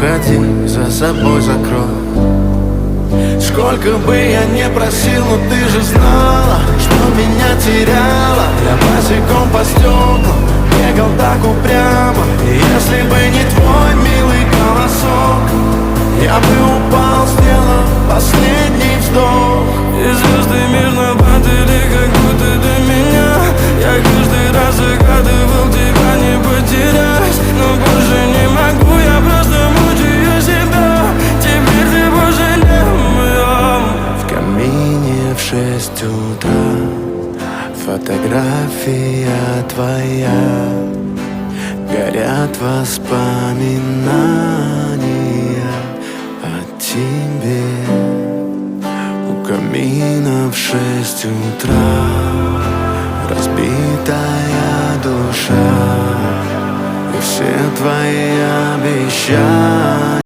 уходи, за собой закрой. Сколько бы я не просил, но ты же знала, что меня теряла. Я босиком по стеклам бегал так упрямо. И если бы не твой милый голосок, я бы упал, сделав последний вздох. И звезды мирно падали, как будто до меня. Я каждый раз загадывал тебя не потерять, но больше не могу, я просто мучаю себя. Теперь ты больше не в моем. В камине в 6 утра фотография твоя. Горят воспоминания о тебе. У камина в 6 утра разбитая душа. И все твои обещания